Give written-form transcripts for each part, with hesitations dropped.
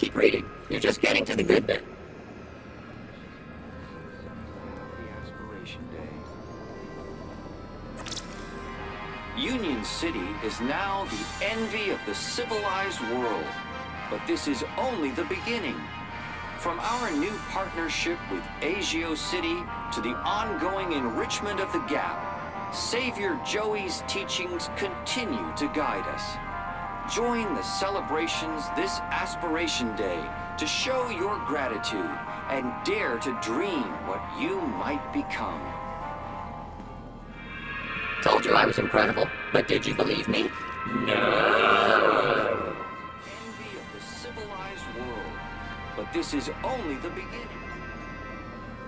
Keep reading. You're just getting to the good bit. The Aspiration Day. Union City is now the envy of the civilized world. But this is only the beginning. From our new partnership with Agio City to the ongoing enrichment of the Gap, Savior Joey's teachings continue to guide us. Join the celebrations this Aspiration Day to show your gratitude and dare to dream what you might become. Told you I was incredible, but did you believe me? No! Envy of the civilized world. But this is only the beginning.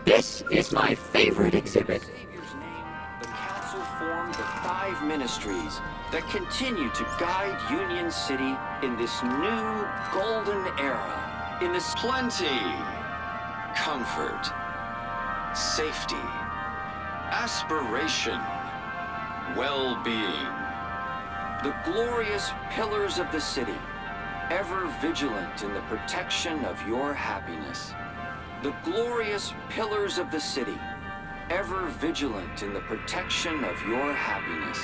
This is my favorite exhibit. Savior's name, the council formed the 5 ministries that continue to guide Union City in this new golden era. In this plenty, comfort, safety, aspiration, well-being. The glorious pillars of the city, ever vigilant in the protection of your happiness. The glorious pillars of the city, ever vigilant in the protection of your happiness.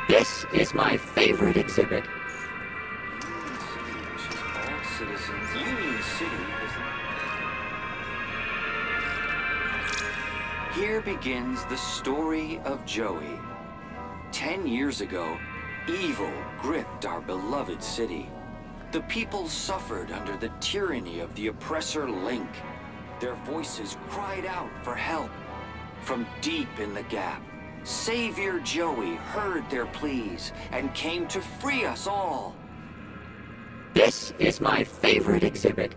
This is my favorite exhibit. Union City wishes all citizens. Union City is... Here begins the story of Joey. 10 years ago, evil gripped our beloved city. The people suffered under the tyranny of the oppressor Link. Their voices cried out for help. From deep in the Gap, Savior Joey heard their pleas and came to free us all. This is my favorite exhibit.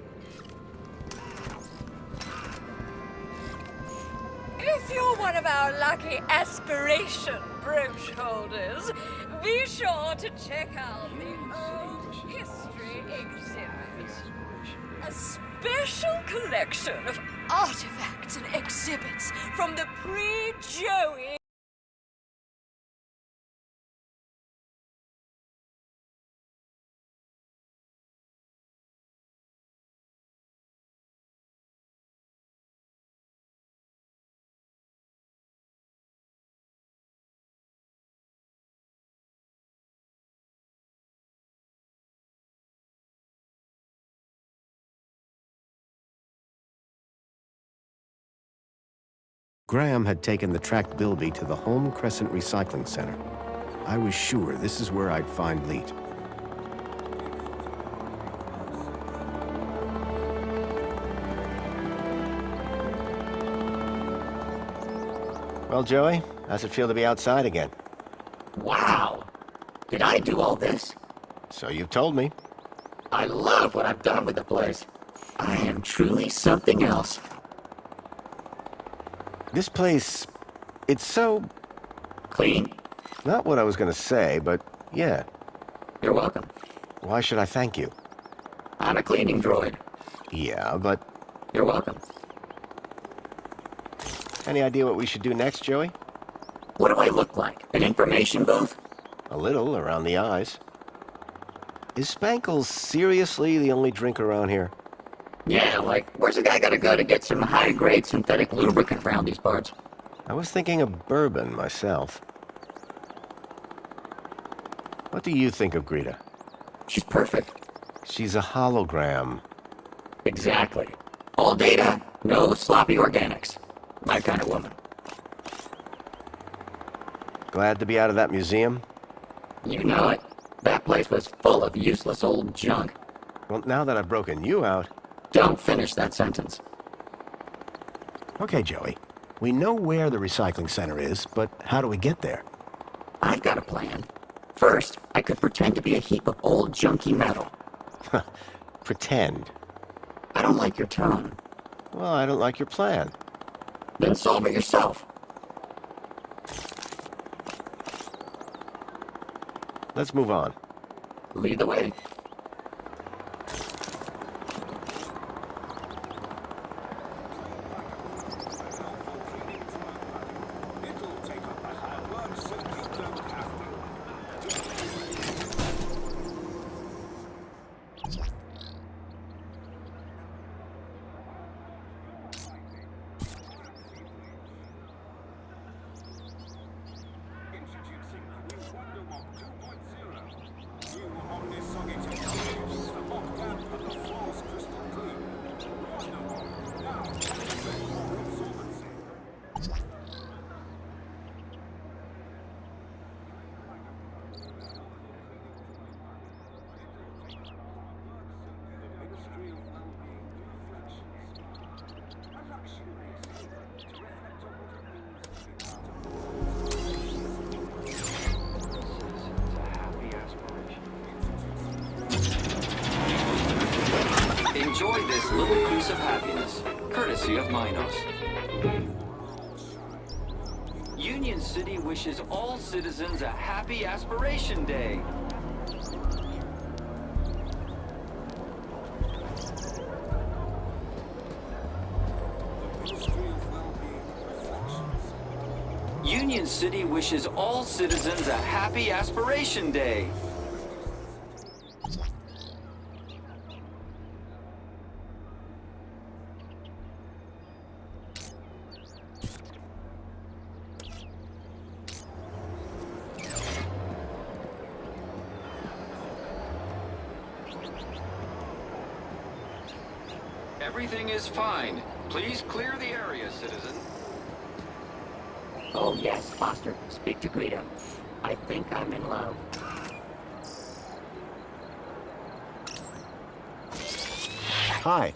If you're one of our lucky aspiration brooch holders, be sure to check out the Old History exhibit. A special collection of artifacts and exhibits from the pre-Joey. Graham had taken the tracked Bilby to the Home Crescent Recycling Center. I was sure this is where I'd find Leet. Well, Joey, how's it feel to be outside again? Wow! Did I do all this? So you've told me. I love what I've done with the place. I am truly something else. This place, it's so... Clean? Not what I was gonna say, but yeah. You're welcome. Why should I thank you? I'm a cleaning droid. Yeah, but You're welcome. any idea what we should do next, Joey? What do I look like? An information booth? A little around the eyes. Is Spankles seriously the only drink around here? Yeah, like, where's a guy gotta go to get some high-grade synthetic lubricant around these parts? I was thinking of bourbon myself. What do you think of Greta? She's perfect. She's a hologram. Exactly. All data, no sloppy organics. My kind of woman. Glad to be out of that museum? You know it. That place was full of useless old junk. Well, now that I've broken you out... Don't finish that sentence. Okay, Joey. We know where the recycling center is, but how do we get there? I've got a plan. First, I could pretend to be a heap of old junky metal. Pretend. I don't like your tone. Well, I don't like your plan. Then solve it yourself. Let's move on. Lead the way. enjoy this little piece of happiness, courtesy of Minos. Union City wishes all citizens a happy Aspiration Day. Union City wishes all citizens a happy Aspiration Day. Everything is fine. Please clear the area, citizen. Oh yes, Foster, speak to Guido. I think I'm in love. Hi.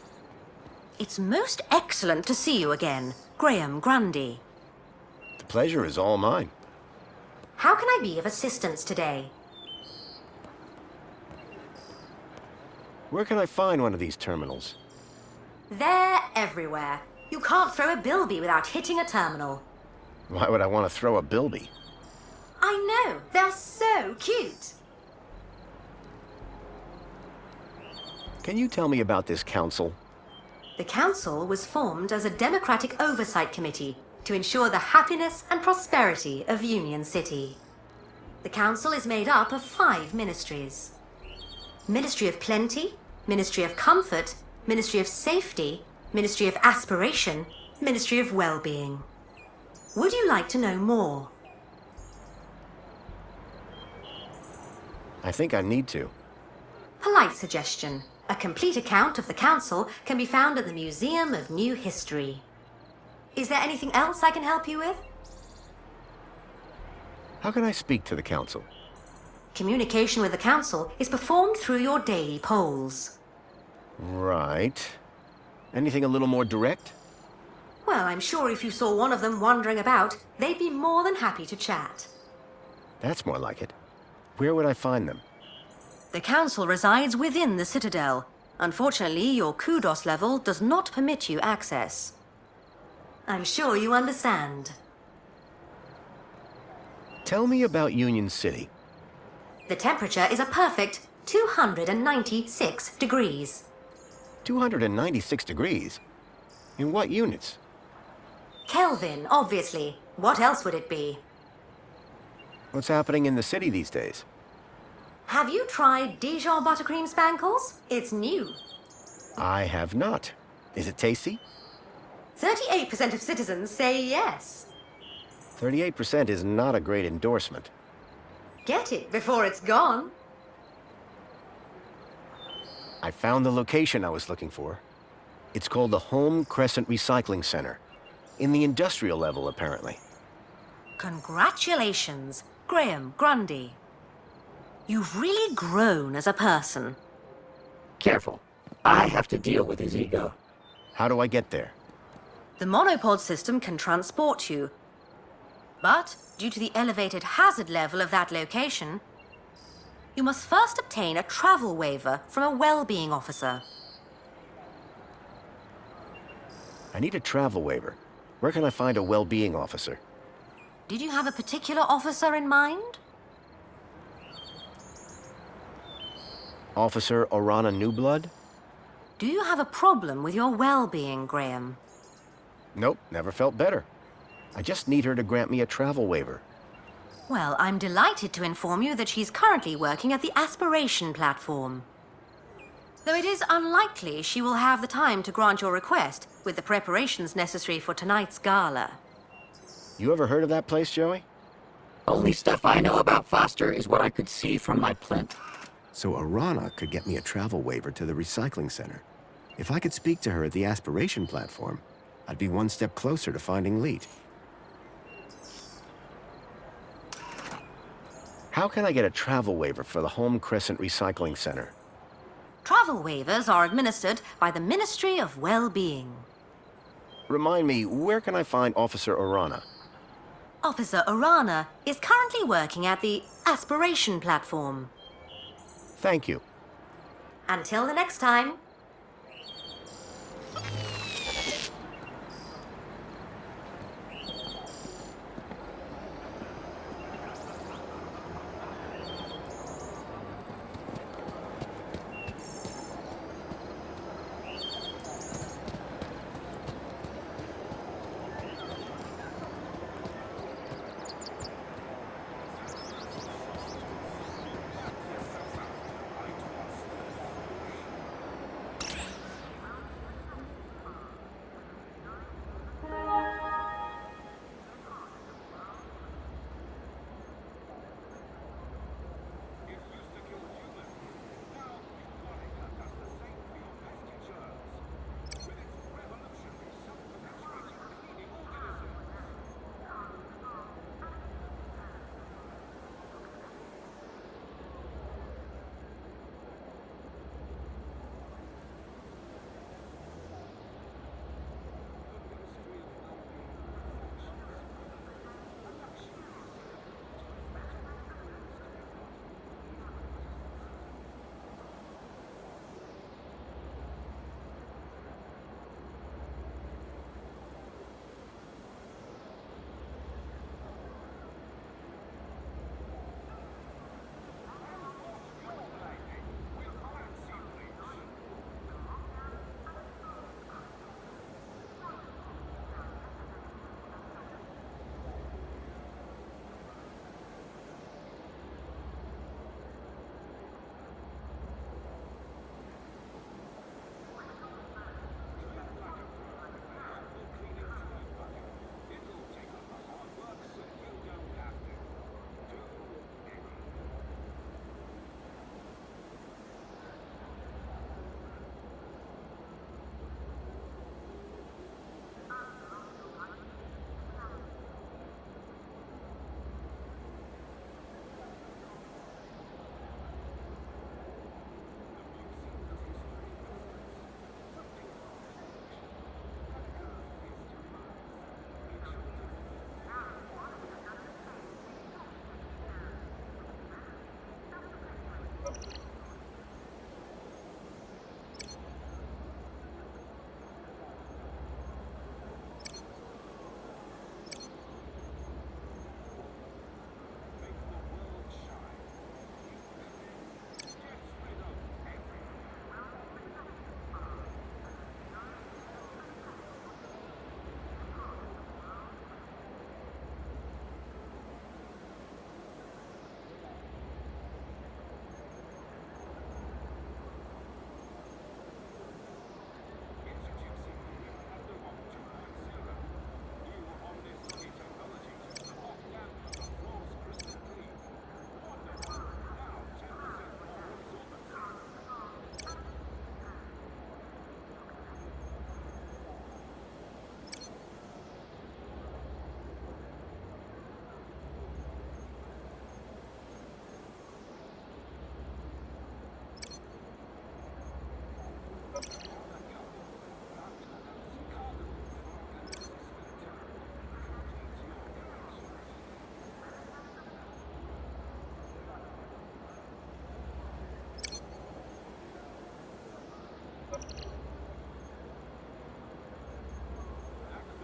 It's most excellent to see you again, Graham Grundy. The pleasure is all mine. How can I be of assistance today? Where can I find one of these terminals? They're everywhere. You can't throw a bilby without hitting a terminal. Why would I want to throw a bilby? I know, they're so cute. Can you tell me about this council? The council was formed as a democratic oversight committee to ensure the happiness and prosperity of Union City. The council is made up of 5 ministries. Ministry of Plenty, Ministry of Comfort, Ministry of Safety, Ministry of Aspiration, Ministry of Well-being. Would you like to know more? I think I need to. Polite suggestion. A complete account of the council can be found at the Museum of New History. Is there anything else I can help you with? How can I speak to the council? Communication with the council is performed through your daily polls. Right. Anything a little more direct? Well, I'm sure if you saw one of them wandering about, they'd be more than happy to chat. That's more like it. Where would I find them? The council resides within the Citadel. Unfortunately, your kudos level does not permit you access. I'm sure you understand. Tell me about Union City. The temperature is a perfect 296 degrees. 296 degrees? In what units? Kelvin, obviously. What else would it be? What's happening in the city these days? Have you tried Dijon buttercream spankles? It's new. I have not. Is it tasty? 38% of citizens say yes. 38% is not a great endorsement. Get it before it's gone. I found the location I was looking for. It's called the Home Crescent Recycling Center. In the industrial level, apparently. Congratulations, Graham Grundy. You've really grown as a person. Careful. I have to deal with his ego. How do I get there? The monopod system can transport you. But, due to the elevated hazard level of that location, you must first obtain a travel waiver from a well-being officer. I need a travel waiver. Where can I find a well-being officer? Did you have a particular officer in mind? Officer Orana Newblood? Do you have a problem with your well-being, Graham? Nope, never felt better. I just need her to grant me a travel waiver. Well, I'm delighted to inform you that she's currently working at the Aspiration platform. Though it is unlikely she will have the time to grant your request with the preparations necessary for tonight's gala. You ever heard of that place, Joey? Only stuff I know about Foster is what I could see from my plinth. So Orana could get me a travel waiver to the recycling center. If I could speak to her at the Aspiration platform, I'd be one step closer to finding Leet. How can I get a travel waiver for the Home Crescent Recycling Center? Travel waivers are administered by the Ministry of Well-being. Remind me, where can I find Officer Orana? Officer Orana is currently working at the Aspiration platform. Thank you. Until the next time.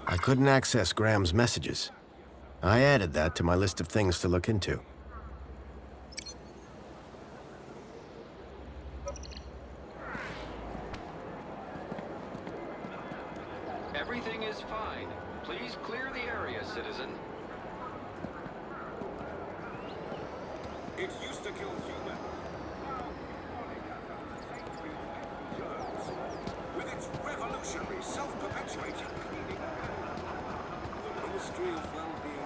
I couldn't access Graham's messages. I added that to my list of things to look into. Everything is fine. Please clear the area, citizen. It used to kill human. With its revolutionary, self-perpetuating cleaning, the Ministry of Well-being.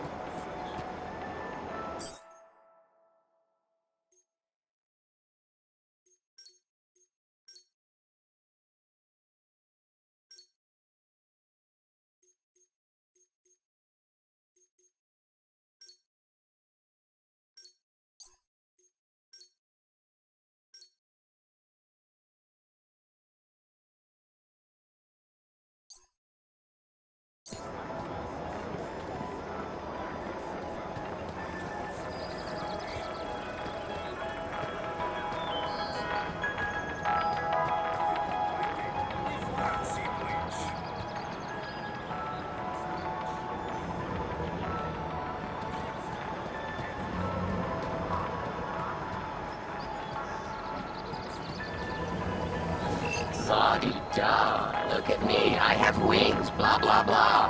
La-di-da. Look at me. I have wings. Blah, blah, blah.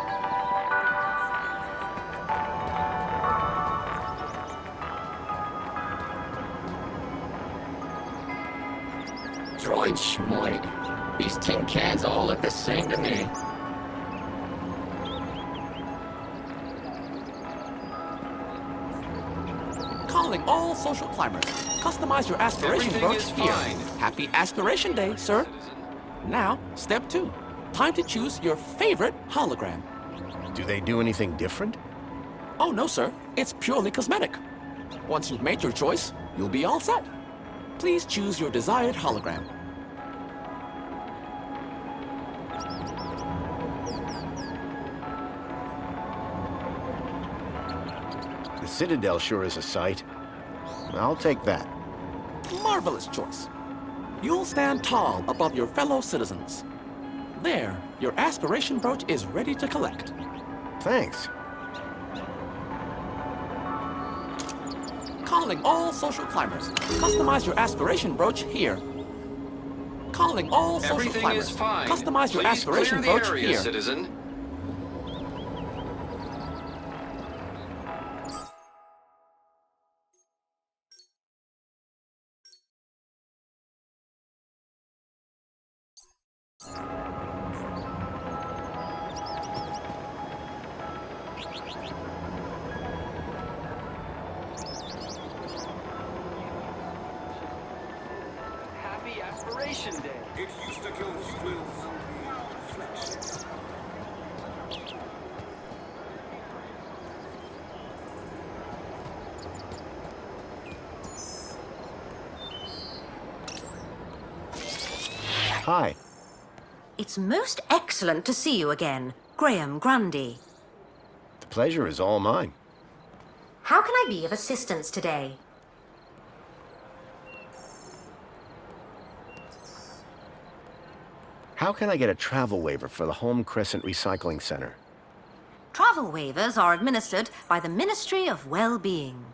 Droid schmoid. These tin cans all look the same to me. Calling all social climbers. Customize your aspiration Everything brooch is here. fine. Happy Aspiration Day, sir. Now, step 2. Time to choose your favorite hologram. Do they do anything different? Oh, no, sir. It's purely cosmetic. Once you've made your choice, you'll be all set. Please choose your desired hologram. The Citadel sure is a sight. I'll take that. Marvelous choice. You'll stand tall above your fellow citizens. There, your aspiration brooch is ready to collect. Thanks. Calling all social climbers. Customize your aspiration brooch here. Calling all social Everything climbers. is fine. Customize your Please aspiration clear the brooch area, here. citizen. Happy Aspiration Day. It used to kill humans. Now reflections. Hi. It's most excellent to see you again, Graham Grundy. The pleasure is all mine. How can I be of assistance today? How can I get a travel waiver for the Home Crescent Recycling Center? Travel waivers are administered by the Ministry of Well-being.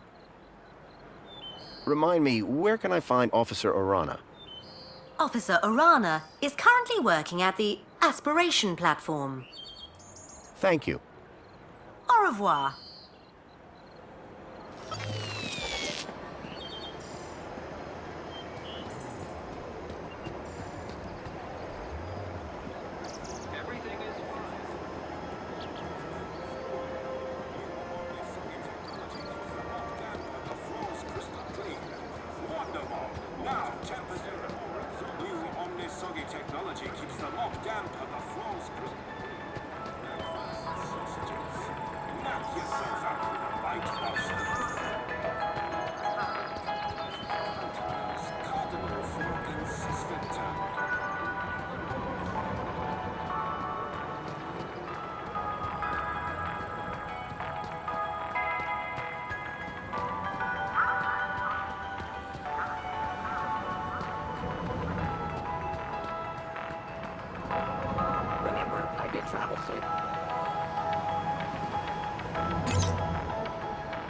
Remind me, where can I find Officer Orana? Officer Orana is currently working at the Aspiration Platform. Thank you. Au revoir. Everything is fine. The floor's crystal clean. Wonderful. Now, temper zero. New Omnisoggy technology keeps the mop damp and the floor's crystal clean. Sausages. Knock yourself. travel safe.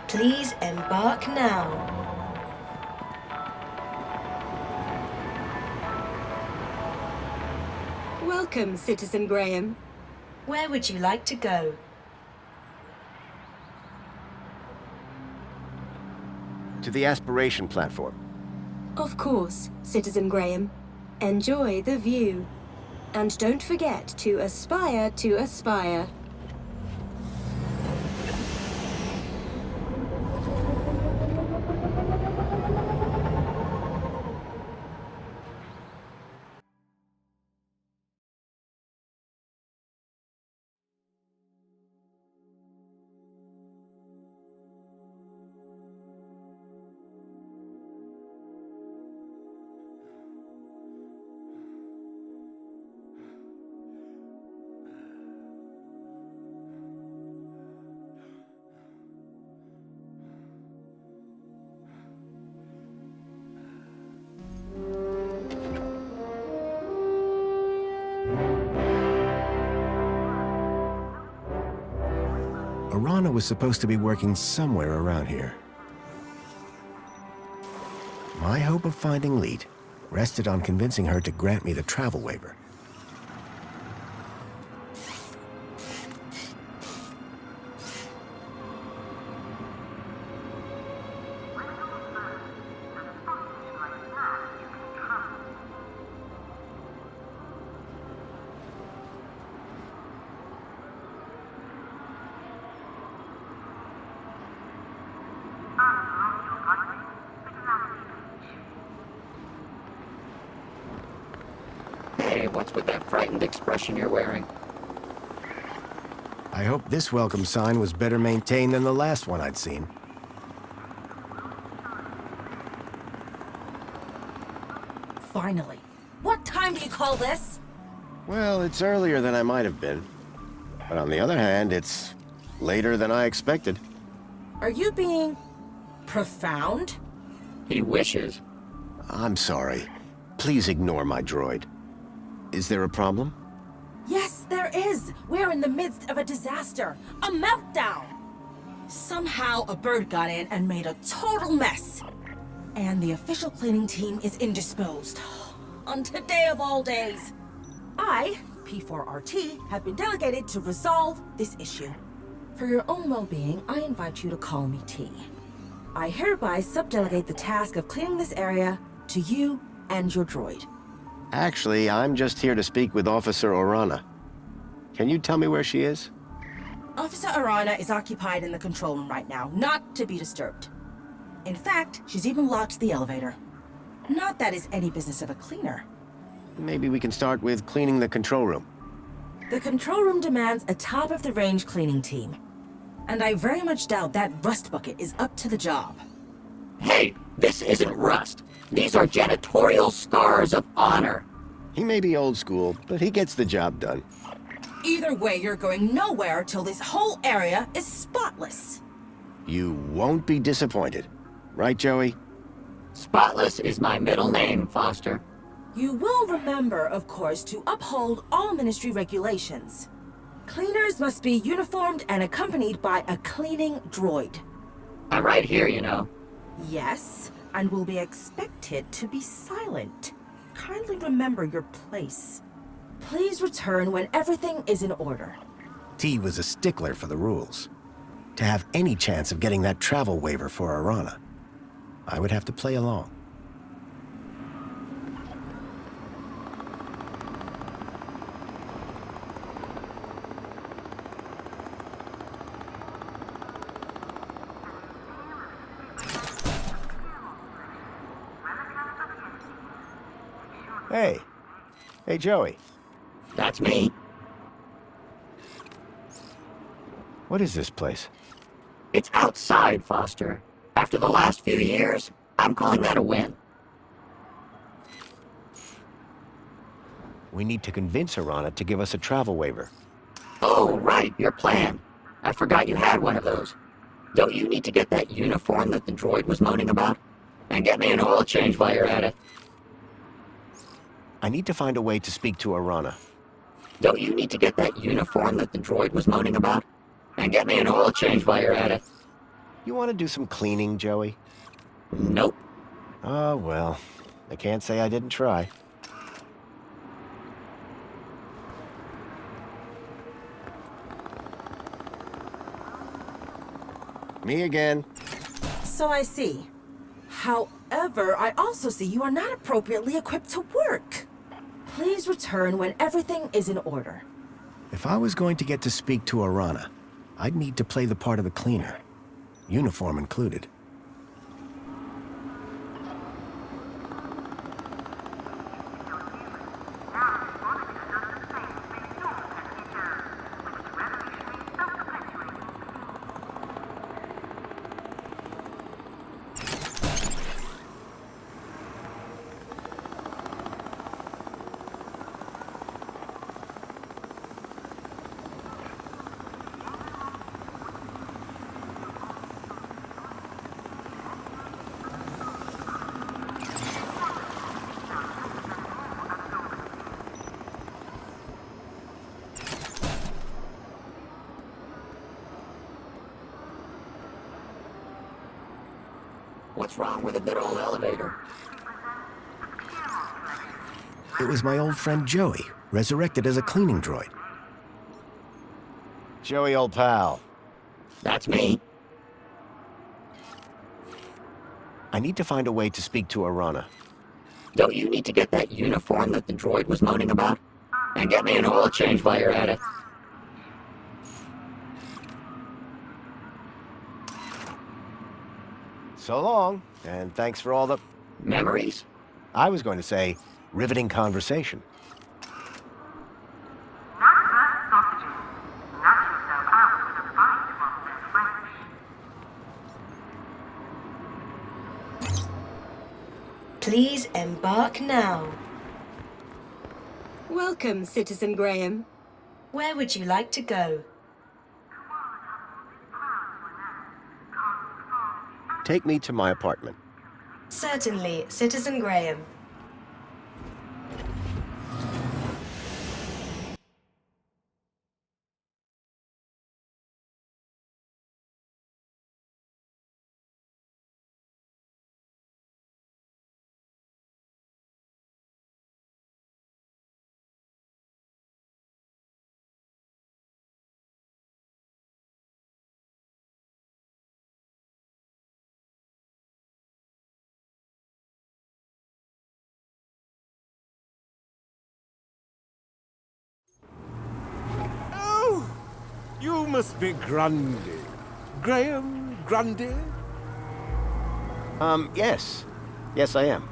Please embark now. Welcome, Citizen Graham. Where would you like to go? To the aspiration platform. Of course, Citizen Graham. Enjoy the view. And don't forget to aspire to aspire. Arana was supposed to be working somewhere around here. My hope of finding Leet rested on convincing her to grant me the travel waiver. Hey, what's with that frightened expression you're wearing? I hope this welcome sign was better maintained than the last one I'd seen. Finally. What time do you call this? Well, it's earlier than I might have been. But on the other hand, it's later than I expected. Are you being profound? He wishes. I'm sorry. Please ignore my droid. Is there a problem? Yes, there is. We're in the midst of a disaster. A meltdown. Somehow a bird got in and made a total mess. And the official cleaning team is indisposed. On today of all days. I, P4RT, have been delegated to resolve this issue. For your own well-being, I invite you to call me T. I hereby subdelegate the task of cleaning this area to you and your droid. Actually, I'm just here to speak with Officer Arana. Can you tell me where she is? Officer Arana is occupied in the control room right now, not to be disturbed. In fact, she's even locked the elevator. Not that it's any business of a cleaner. Maybe we can start with cleaning the control room. The control room demands a top-of-the-range cleaning team. And I very much doubt that Rust Bucket is up to the job. Hey, this isn't rust. These are janitorial scars of honor. He may be old school, but he gets the job done. Either way, you're going nowhere till this whole area is spotless. You won't be disappointed. Right, Joey? Spotless is my middle name, Foster. You will remember, of course, to uphold all ministry regulations. Cleaners must be uniformed and accompanied by a cleaning droid. I'm right here, you know. Yes, and will be expected to be silent. Kindly remember your place. Please return when everything is in order. T was a stickler for the rules. To have any chance of getting that travel waiver for Arana, I would have to play along. Hey. Hey, Joey. That's me. What is this place? It's outside, Foster. After the last few years, I'm calling that a win. We need to convince Arana to give us a travel waiver. Oh, right, your plan. I forgot you had one of those. Don't you need to get that uniform that the droid was moaning about? And get me an oil change while you're at it. I need to find a way to speak to Arana. Don't you need to get that uniform that the droid was moaning about? And get me an oil change while you're at it. You want to do some cleaning, Joey? Nope. Oh, well. I can't say I didn't try. Me again. So I see. However, I also see you are not appropriately equipped to work. Please return when everything is in order. If I was going to get to speak to Arana, I'd need to play the part of the cleaner. Uniform included. What's wrong with a good old elevator? It was my old friend Joey, resurrected as a cleaning droid. Joey, old pal. That's me. I need to find a way to speak to Arana. Don't you need to get that uniform that the droid was moaning about? And get me an oil change while you're at it. So long, and thanks for all the... Memories? I was going to say, riveting conversation. Please embark now. Welcome, Citizen Graham. Where would you like to go? Take me to my apartment. Certainly, Citizen Graham. You must be Grundy. Graham Grundy? Yes. Yes, I am.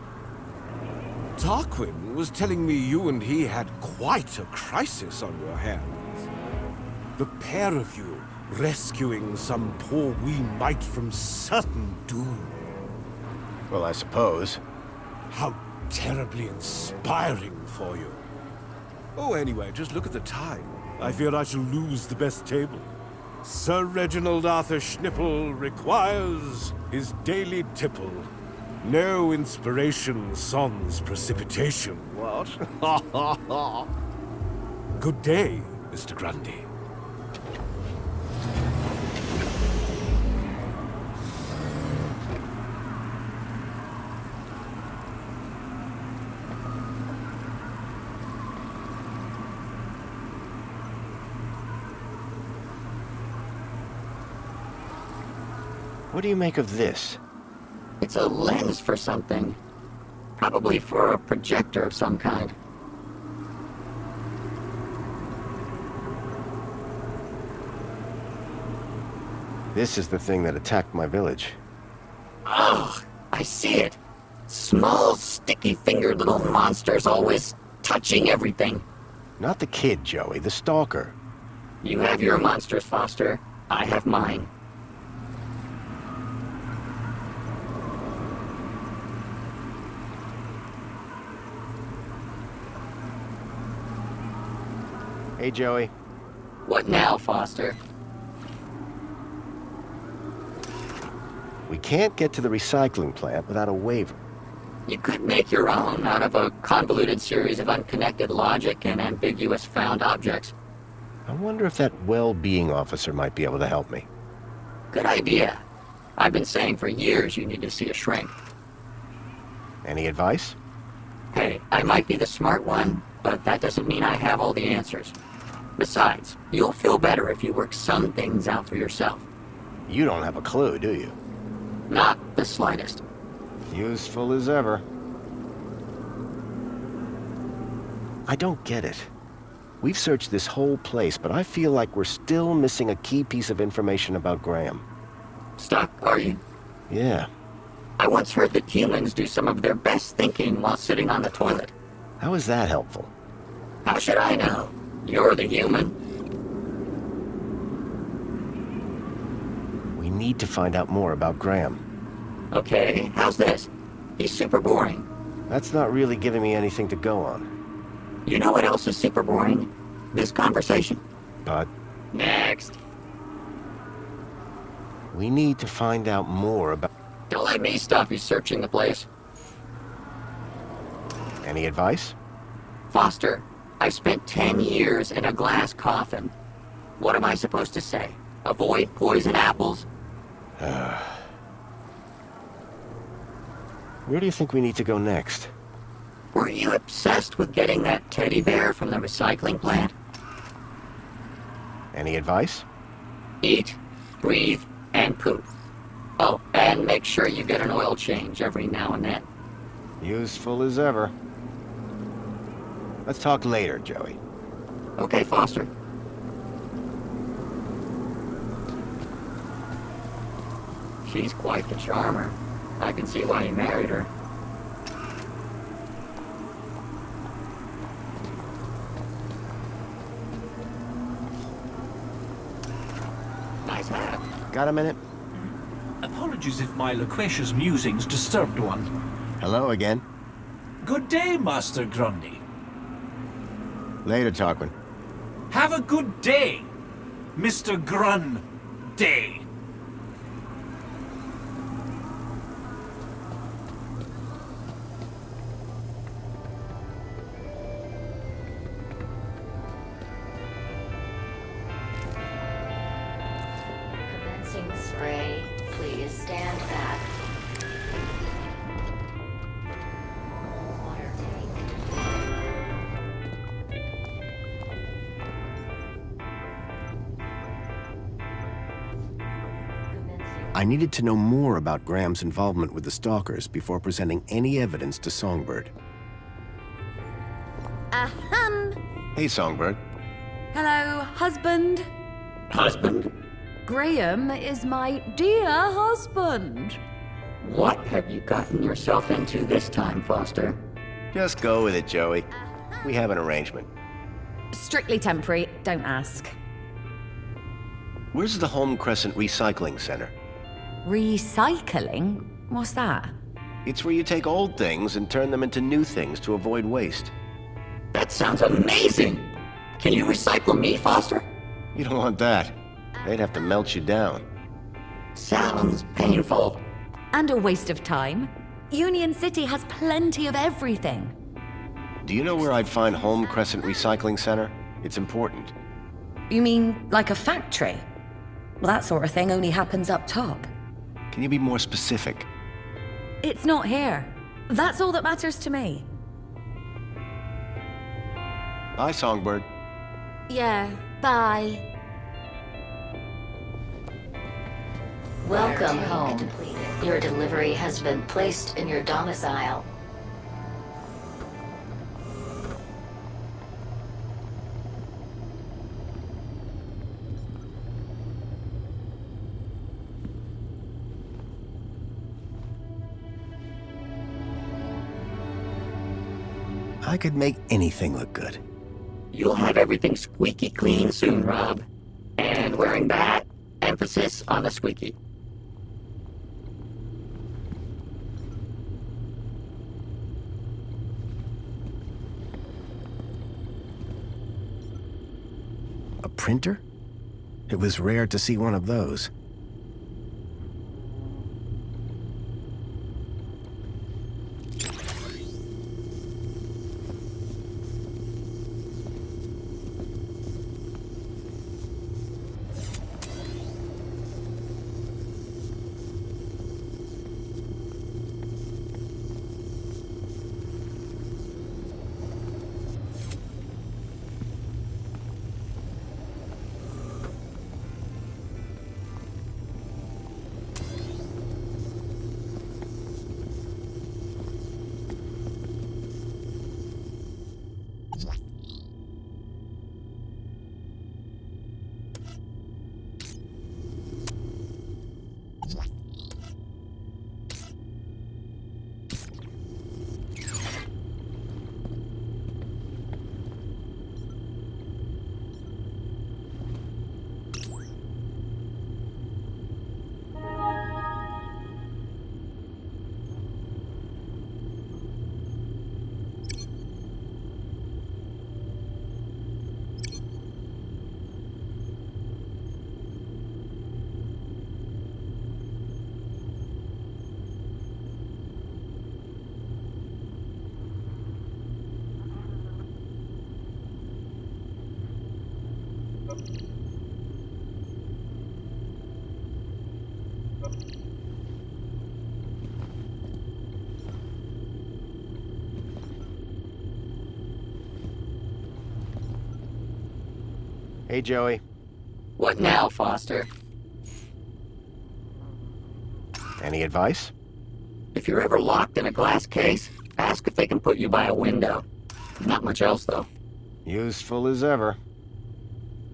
Tarquin was telling me you and he had quite a crisis on your hands. The pair of you rescuing some poor wee mite from certain doom. Well, I suppose. How terribly inspiring for you. Oh, anyway, just look at the time. I fear I shall lose the best table. Sir Reginald Arthur Schnipple requires his daily tipple. No inspiration sans precipitation, what? Good day, Mr. Grundy. What do you make of this? It's a lens for something. Probably for a projector of some kind. This is the thing that attacked my village. Oh, I see it. Small, sticky-fingered little monsters always touching everything. Not the kid, Joey, the stalker. You have your monsters, Foster. I have mine. Hey, Joey. What now, Foster? We can't get to the recycling plant without a waiver. You could make your own out of a convoluted series of unconnected logic and ambiguous found objects. I wonder if that well-being officer might be able to help me. Good idea. I've been saying for years you need to see a shrink. Any advice? Hey, I might be the smart one, but that doesn't mean I have all the answers. Besides, you'll feel better if you work some things out for yourself. You don't have a clue, do you? Not the slightest. Useful as ever. I don't get it. We've searched this whole place, but I feel like we're still missing a key piece of information about Graham. Stuck, are you? Yeah. I once heard that humans do some of their best thinking while sitting on the toilet. How is that helpful? How should I know? You're the human. We need to find out more about Graham. Okay, how's this? He's super boring. That's not really giving me anything to go on. You know what else is super boring? This conversation. But Next. we need to find out more about... Don't let me stop you searching the place. Any advice? Foster, I spent 10 years in a glass coffin. What am I supposed to say? Avoid poison apples? Where do you think we need to go next? Were you obsessed with getting that teddy bear from the recycling plant? Any advice? Eat, breathe, and poop. Oh, and make sure you get an oil change every now and then. Useful as ever. Let's talk later, Joey. Okay, Foster. She's quite the charmer. I can see why you married her. Nice hat. Got a minute? Apologies if my loquacious musings disturbed one. Hello again. Good day, Master Grundy. Later, Tarquin. Have a good day, Mr. Grundy. Commencing spray. Please stand back. Water tank. I needed to know more about Graham's involvement with the Stalkers before presenting any evidence to Songbird. Ahem. Hey, Songbird. Hello, husband. Husband? Graham is my dear husband. What have you gotten yourself into this time, Foster? Just go with it, Joey. We have an arrangement. Strictly temporary, don't ask. Where's the Home Crescent Recycling Center? Recycling? What's that? It's where you take old things and turn them into new things to avoid waste. That sounds amazing! Can you recycle me, Foster? You don't want that. They'd have to melt you down. Sounds painful. And a waste of time. Union City has plenty of everything. Do you know where I'd find Home Crescent Recycling Center? It's important. You mean like a factory? Well, that sort of thing only happens up top. Can you be more specific? It's not here. That's all that matters to me. Bye, Songbird. Yeah, bye. Welcome home. Your delivery has been placed in your domicile. I could make anything look good. You'll have everything squeaky clean soon, Rob. And wearing that, emphasis on the squeaky. A printer? It was rare to see one of those. Hey, Joey. What now, Foster? Any advice? If you're ever locked in a glass case, ask if they can put you by a window. Not much else, though. Useful as ever.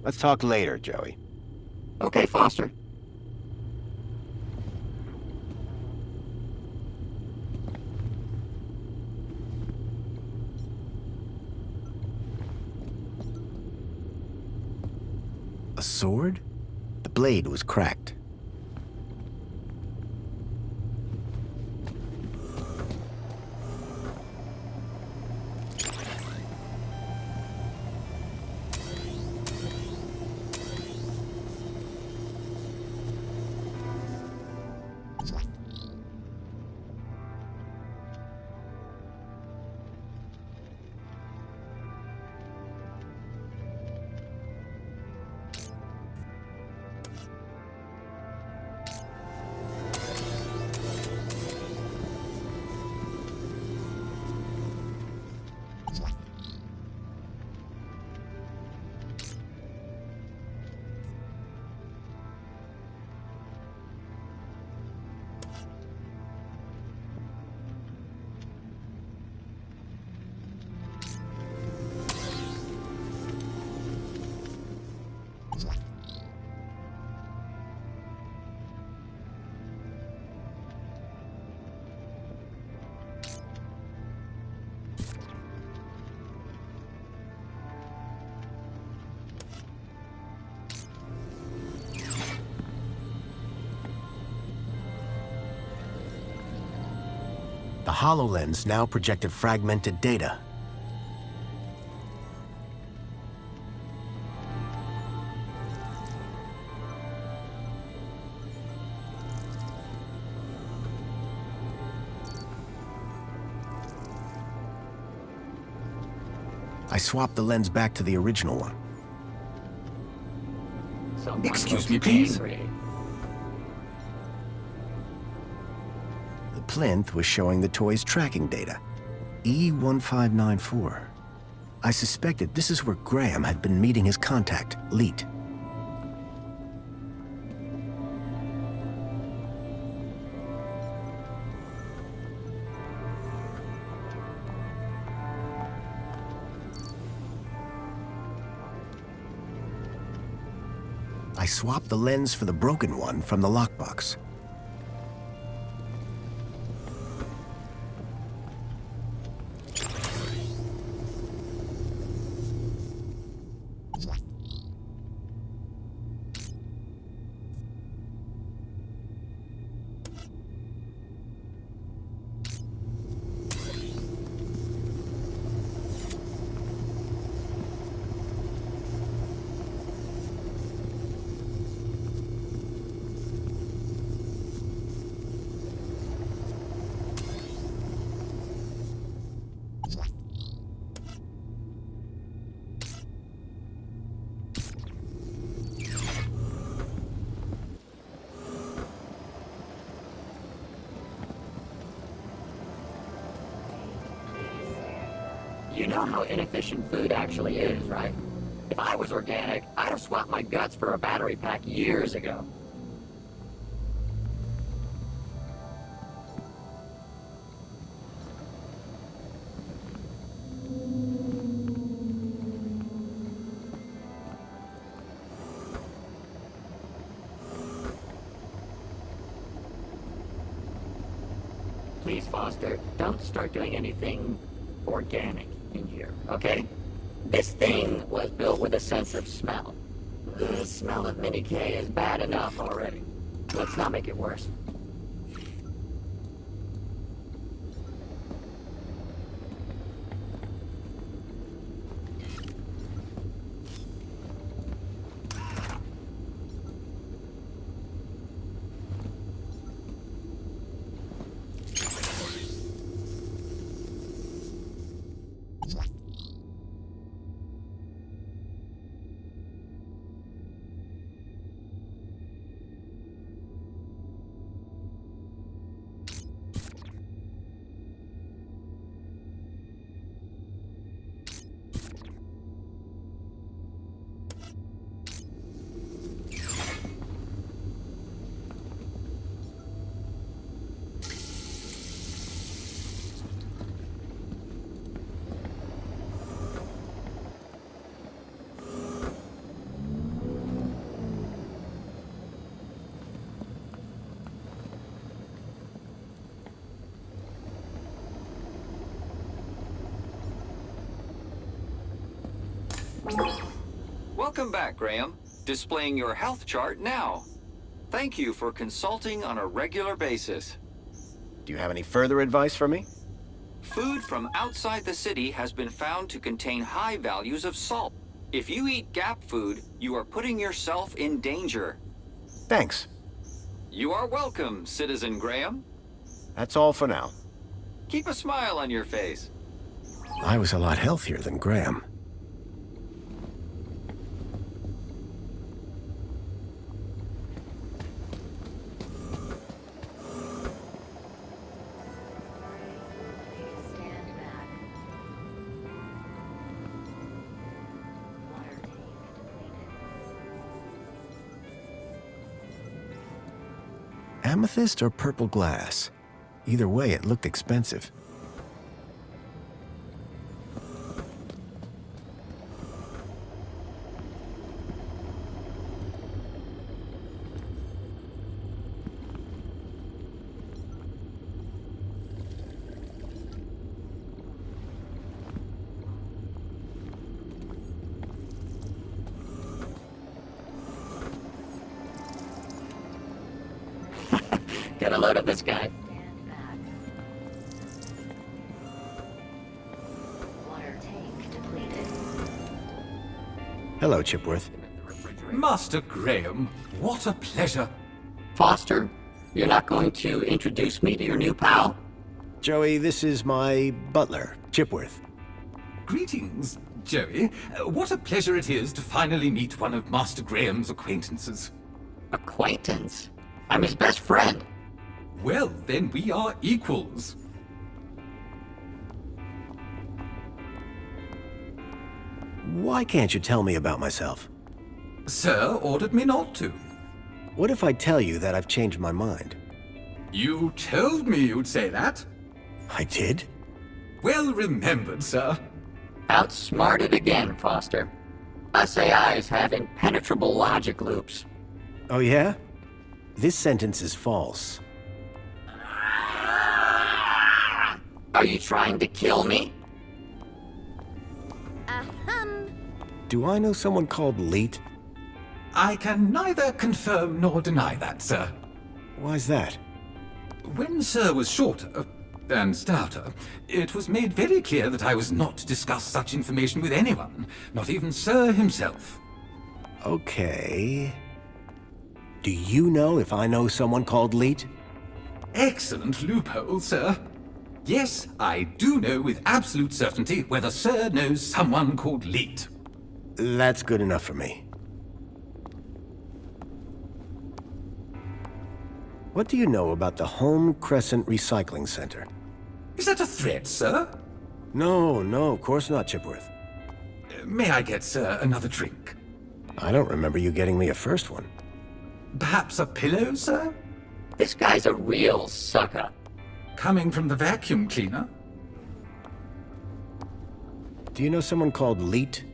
Let's talk later, Joey. Okay, Foster. A sword? The blade was cracked. The HoloLens now projected fragmented data. I swapped the lens back to the original one. Excuse me, please. The plinth was showing the toy's tracking data. E1594. I suspected this is where Graham had been meeting his contact, Leet. I swapped the lens for the broken one from the lockbox. You know how inefficient food actually is, right? If I was organic, I'd have swapped my guts for a battery pack years ago. Please, Foster, don't start doing anything organic in here, okay? This thing was built with a sense of smell. The smell of Mini K is bad enough already. Let's not make it worse. Welcome back, Graham. Displaying your health chart now. Thank you for consulting on a regular basis. Do you have any further advice for me? Food from outside the city has been found to contain high values of salt. If you eat Gap food, you are putting yourself in danger. Thanks. You are welcome, Citizen Graham. That's all for now. Keep a smile on your face. I was a lot healthier than Graham. Amethyst or purple glass? Either way, it looked expensive. Get a load of this guy. Hello, Chipworth. Master Graham, what a pleasure. Foster, you're not going to introduce me to your new pal? Joey, this is my butler, Chipworth. Greetings, Joey. What a pleasure it is to finally meet one of Master Graham's acquaintances. Acquaintance? I'm his best friend. Well, then we are equals. Why can't you tell me about myself? Sir ordered me not to. What if I tell you that I've changed my mind? You told me you'd say that. I did? Well remembered, sir. Outsmarted again, Foster. Us AIs have impenetrable logic loops. Oh, yeah? This sentence is false. Are you trying to kill me? Do I know someone called Leet? I can neither confirm nor deny that, sir. Why's that? When Sir was shorter and stouter, it was made very clear that I was not to discuss such information with anyone, not even Sir himself. Okay. Do you know if I know someone called Leet? Excellent loophole, sir. Yes, I do know with absolute certainty whether Sir knows someone called Leet. That's good enough for me. What do you know about the Home Crescent Recycling Center? Is that a threat, sir? No, of course not, Chipworth. May I get, sir, another drink? I don't remember you getting me a first one. Perhaps a pillow, sir? This guy's a real sucker. Coming from the vacuum cleaner? Do you know someone called Leet?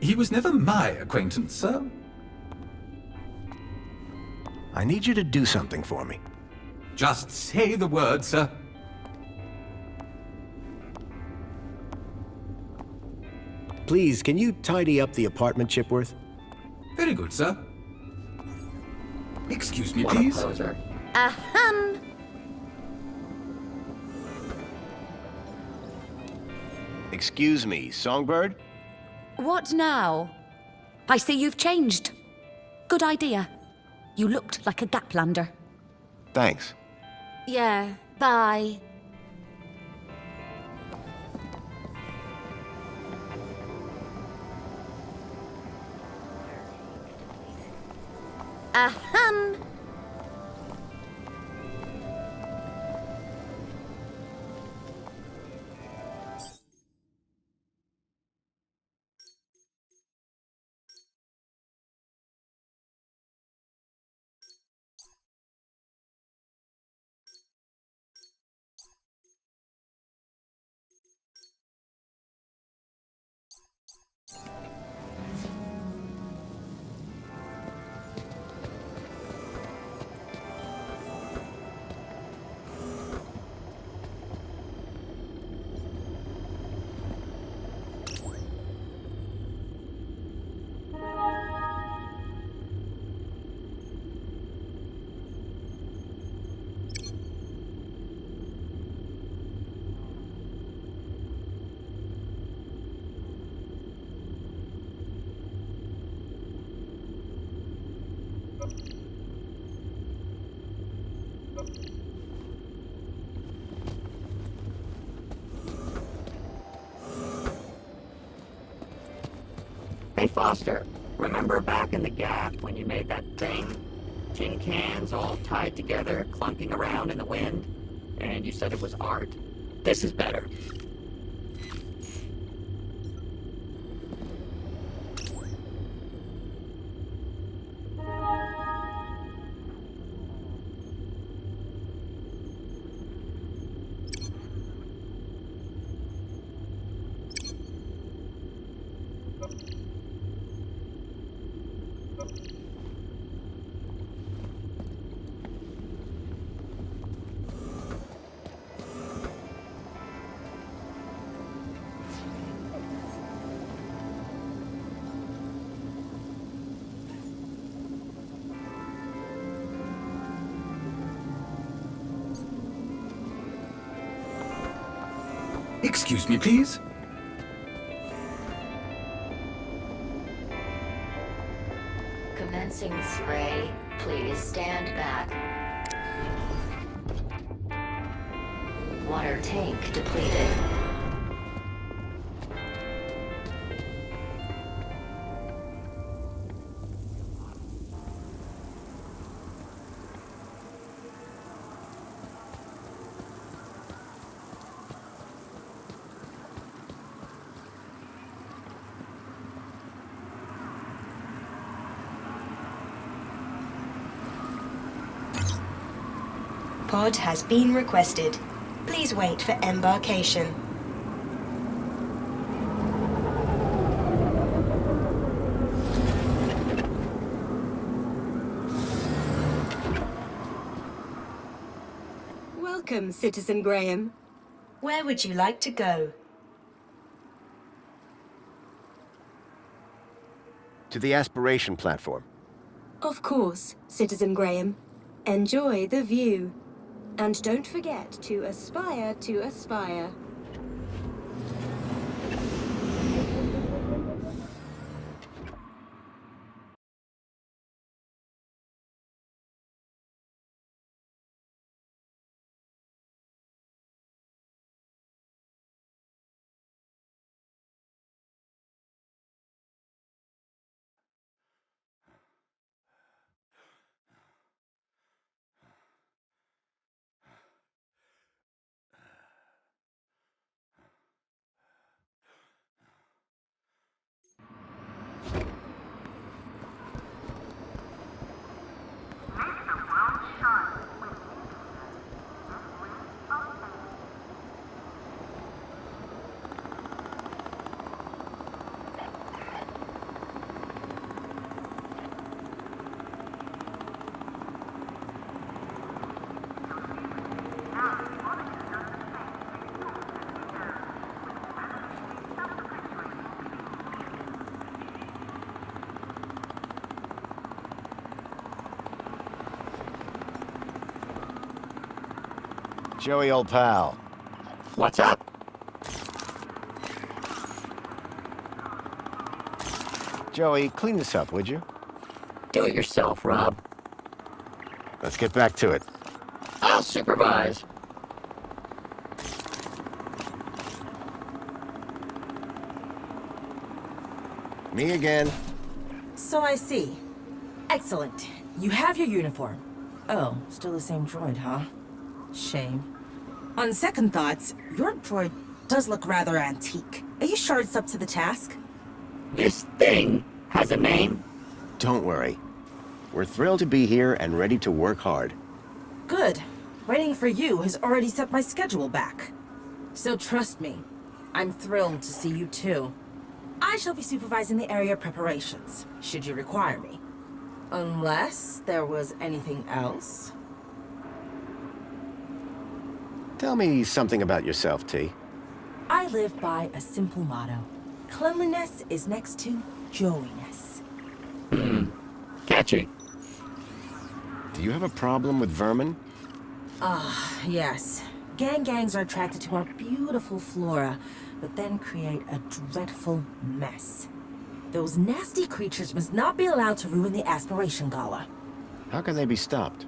He was never my acquaintance, sir. I need you to do something for me. Just say the word, sir. Please, can you tidy up the apartment, Chipworth? Very good, sir. Excuse me, please. Excuse me, Songbird? What now? I see you've changed. Good idea. You looked like a Gaplander. Thanks. Yeah, bye. Ahem. Hey, Foster, remember back in the Gap when you made that thing? Tin cans all tied together, clunking around in the wind? And you said it was art? This is better. Excuse me, please. Commencing spray. Please stand back. Water tank depleted. Pod has been requested. Please wait for embarkation. Welcome, Citizen Graham. Where would you like to go? To the aspiration platform. Of course, Citizen Graham. Enjoy the view. And don't forget to aspire to aspire. Joey, old pal. What's up? Joey, clean this up, would you? Do it yourself, Rob. Let's get back to it. I'll supervise. Me again. So I see. Excellent. You have your uniform. Oh, still the same droid, huh? Shame. On second thoughts, your droid does look rather antique. Are you sure it's up to the task? This thing has a name? Don't worry. We're thrilled to be here and ready to work hard. Good. Waiting for you has already set my schedule back. So trust me, I'm thrilled to see you too. I shall be supervising the area preparations, should you require me. Unless there was anything else. Tell me something about yourself, T. I live by a simple motto. Cleanliness is next to Joey-ness. Catchy. Do you have a problem with vermin? Yes. Gangs are attracted to our beautiful flora, but then create a dreadful mess. Those nasty creatures must not be allowed to ruin the Aspiration Gala. How can they be stopped?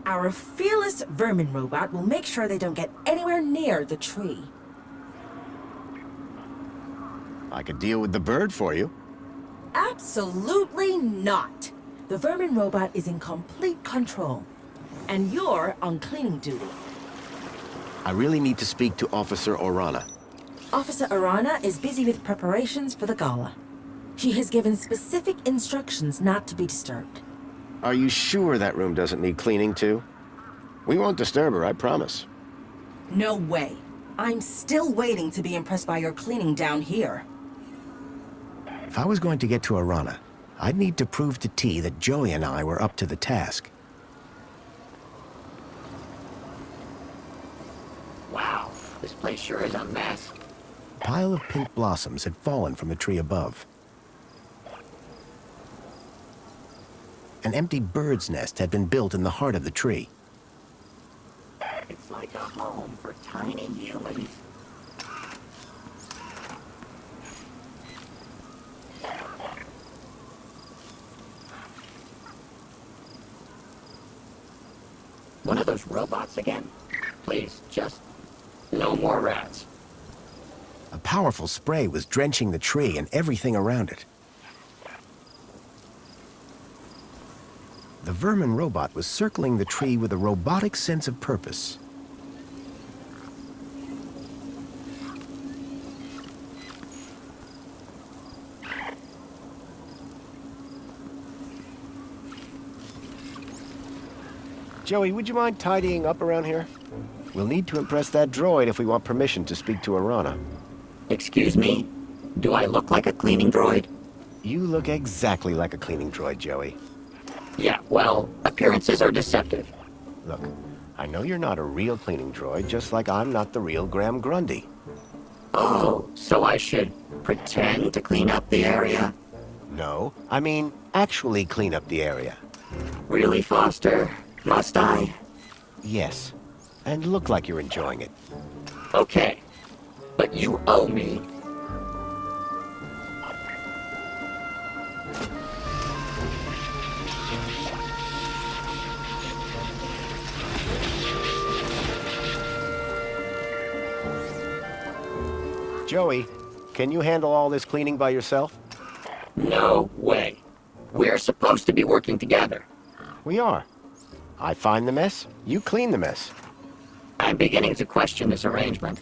Our fearless vermin robot will make sure they don't get anywhere near the tree. I could deal with the bird for you. Absolutely not. The vermin robot is in complete control. And you're on cleaning duty. I really need to speak to Officer Orana. Officer Arana is busy with preparations for the gala. She has given specific instructions not to be disturbed. Are you sure that room doesn't need cleaning too? We won't disturb her, I promise. No way. I'm still waiting to be impressed by your cleaning down here. If I was going to get to Arana, I'd need to prove to T that Joey and I were up to the task. Wow, this place sure is a mess. A pile of pink blossoms had fallen from the tree above. An empty bird's nest had been built in the heart of the tree. It's like a home for tiny humans. One of those robots again? Please, just no more rats. A powerful spray was drenching the tree and everything around it. The vermin robot was circling the tree with a robotic sense of purpose. Joey, would you mind tidying up around here? We'll need to impress that droid if we want permission to speak to Arana. Excuse me? Do I look like a cleaning droid? You look exactly like a cleaning droid, Joey. Yeah, well, appearances are deceptive. Look, I know you're not a real cleaning droid, just like I'm not the real Graham Grundy. Oh, so I should pretend to clean up the area? No, I mean actually clean up the area. Really, Foster? Must I? Yes, and look like you're enjoying it. Okay, but you owe me. Joey, can you handle all this cleaning by yourself? No way. We're supposed to be working together. We are. I find the mess, you clean the mess. I'm beginning to question this arrangement.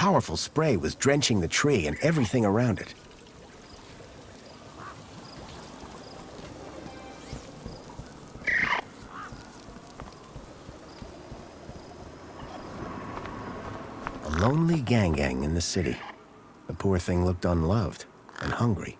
powerful spray was drenching the tree and everything around it. A lonely Gang in the city. The poor thing looked unloved and hungry.